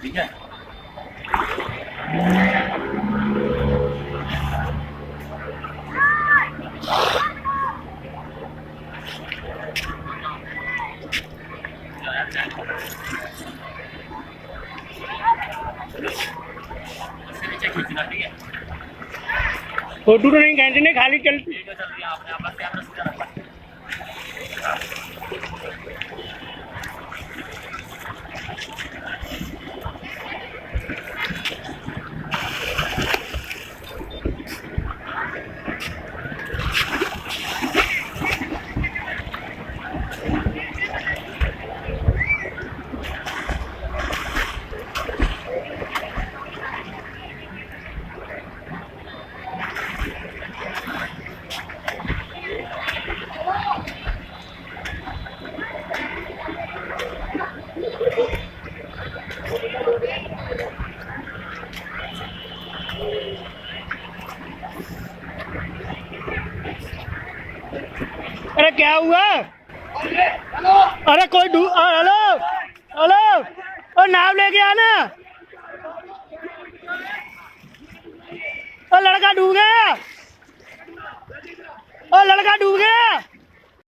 ठीक है। फोटो तो नहीं खींचने, खाली चल। अरे क्या हुआ? अरे कोई हेलो हेलो, और नाव लेके आना। और लड़का डूब गया, और लड़का डूब गया।